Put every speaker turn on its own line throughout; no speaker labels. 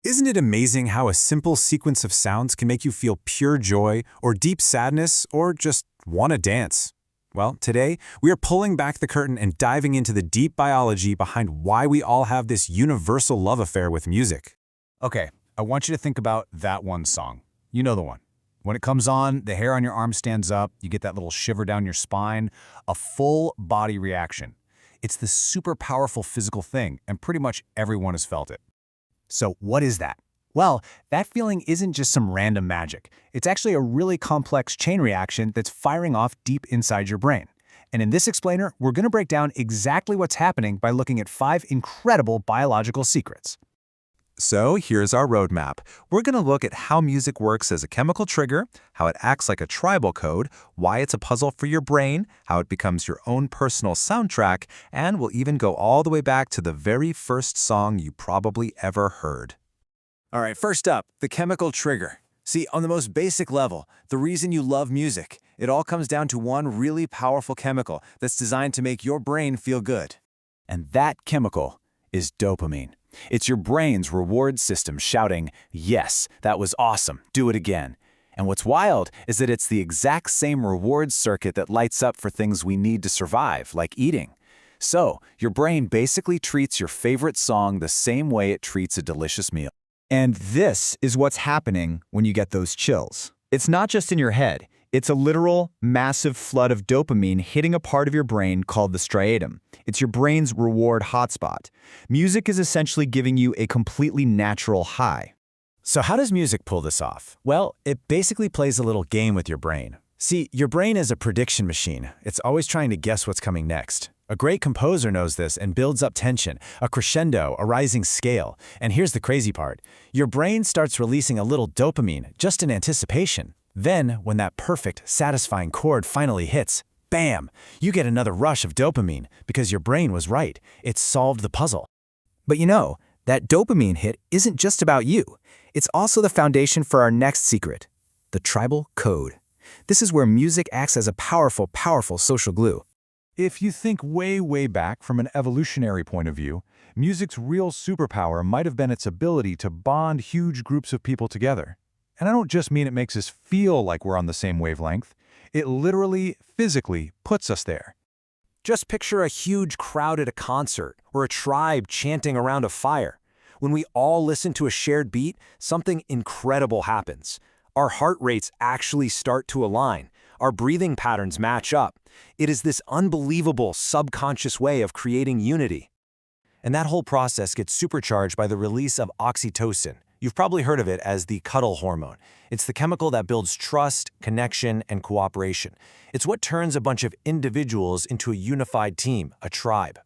Isn't it amazing how a simple sequence of sounds can make you feel pure joy or deep sadness or just want to dance? Well, today we are pulling back the curtain and diving into the deep biology behind why we all have this universal love affair with music.
Okay, I want you to think about that one song. You know the one. When it comes on, the hair on your arm stands up, you get that little shiver down your spine, a full body reaction. It's this super powerful physical thing, and pretty much everyone has felt it. So what is that? Well, that feeling isn't just some random magic. It's actually a really complex chain reaction that's firing off deep inside your brain. And in this explainer, we're going to break down exactly what's happening by looking at 5 incredible biological secrets.
So here's our roadmap. We're going to look at how music works as a chemical trigger, how it acts like a tribal code, why it's a puzzle for your brain, how it becomes your own personal soundtrack, and we'll even go all the way back to the very first song you probably ever heard.
All right, first up, the chemical trigger. See, on the most basic level, the reason you love music, it all comes down to one really powerful chemical that's designed to make your brain feel good.
And that chemical is dopamine. It's your brain's reward system shouting, "Yes, that was awesome, do it again." And what's wild is that it's the exact same reward circuit that lights up for things we need to survive, like eating. So, your brain basically treats your favorite song the same way it treats a delicious meal.
And this is what's happening when you get those chills. It's not just in your head. It's a literal, massive flood of dopamine hitting a part of your brain called the striatum. It's your brain's reward hotspot. Music is essentially giving you a completely natural high.
So how does music pull this off? Well, it basically plays a little game with your brain. See, your brain is a prediction machine. It's always trying to guess what's coming next. A great composer knows this and builds up tension, a crescendo, a rising scale. And here's the crazy part. Your brain starts releasing a little dopamine just in anticipation. Then, when that perfect, satisfying chord finally hits, bam, you get another rush of dopamine because your brain was right. It solved the puzzle.
But you know, that dopamine hit isn't just about you. It's also the foundation for our next secret, the tribal code. This is where music acts as a powerful, powerful social glue.
If you think way back from an evolutionary point of view, music's real superpower might have been its ability to bond huge groups of people together. And I don't just mean it makes us feel like we're on the same wavelength. It literally, physically puts us there.
Just picture a huge crowd at a concert or a tribe chanting around a fire. When we all listen to a shared beat, something incredible happens. Our heart rates actually start to align. Our breathing patterns match up. It is this unbelievable subconscious way of creating unity. And that whole process gets supercharged by the release of oxytocin. You've probably heard of it as the cuddle hormone. It's the chemical that builds trust, connection, and cooperation. It's what turns a bunch of individuals into a unified team, a tribe.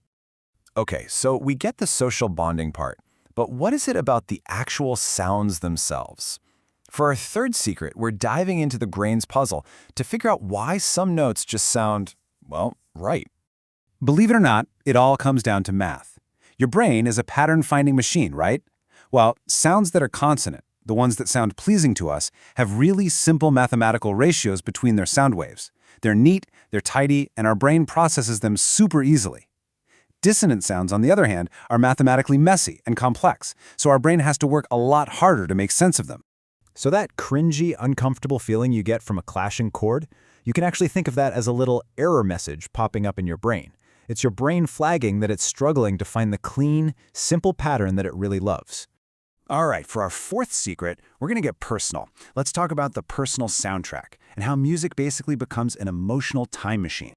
Okay, so we get the social bonding part, but what is it about the actual sounds themselves? For our third secret, we're diving into the brain's puzzle to figure out why some notes just sound, well, right.
Believe it or not, it all comes down to math. Your brain is a pattern-finding machine, right? Well, sounds that are consonant, the ones that sound pleasing to us, have really simple mathematical ratios between their sound waves. They're neat, they're tidy, and our brain processes them super easily. Dissonant sounds, on the other hand, are mathematically messy and complex, so our brain has to work a lot harder to make sense of them.
So that cringy, uncomfortable feeling you get from a clashing chord, you can actually think of that as a little error message popping up in your brain. It's your brain flagging that it's struggling to find the clean, simple pattern that it really loves.
All right, for our fourth secret, we're going to get personal. Let's talk about the personal soundtrack and how music basically becomes an emotional time machine.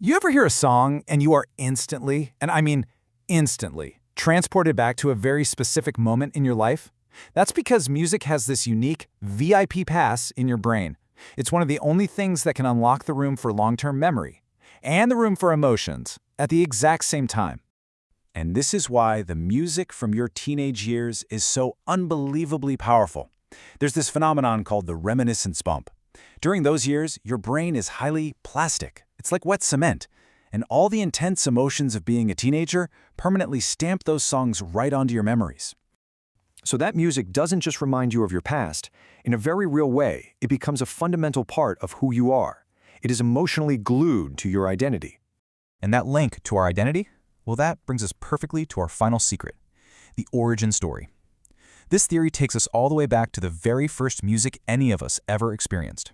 You ever hear a song and you are instantly, and I mean instantly, transported back to a very specific moment in your life? That's because music has this unique VIP pass in your brain. It's one of the only things that can unlock the room for long-term memory and the room for emotions at the exact same time. And this is why the music from your teenage years is so unbelievably powerful. There's this phenomenon called the reminiscence bump. During those years, your brain is highly plastic. It's like wet cement. And all the intense emotions of being a teenager permanently stamp those songs right onto your memories.
So that music doesn't just remind you of your past. In a very real way, it becomes a fundamental part of who you are. It is emotionally glued to your identity.
And that link to our identity? Well, that brings us perfectly to our final secret, the origin story.
This theory takes us all the way back to the very first music any of us ever experienced.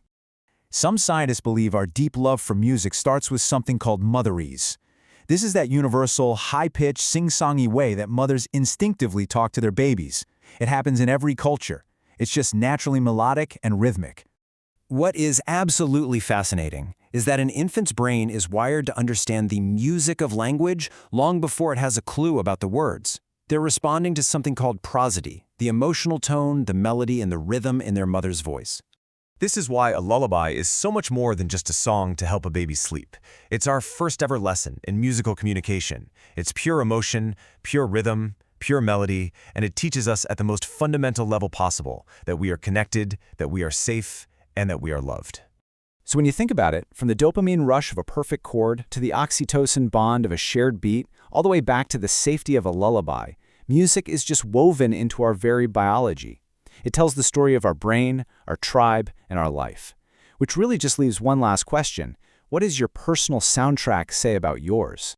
Some scientists believe our deep love for music starts with something called motherese. This is that universal, high-pitched, sing-songy way that mothers instinctively talk to their babies. It happens in every culture. It's just naturally melodic and rhythmic.
What is absolutely fascinating is that an infant's brain is wired to understand the music of language long before it has a clue about the words. They're responding to something called prosody, the emotional tone, the melody, and the rhythm in their mother's voice.
This is why a lullaby is so much more than just a song to help a baby sleep. It's our first ever lesson in musical communication. It's pure emotion, pure rhythm, pure melody, and it teaches us at the most fundamental level possible that we are connected, that we are safe, and that we are loved.
So when you think about it, from the dopamine rush of a perfect chord to the oxytocin bond of a shared beat, all the way back to the safety of a lullaby, music is just woven into our very biology. It tells the story of our brain, our tribe, and our life. Which really just leaves one last question. What does your personal soundtrack say about yours?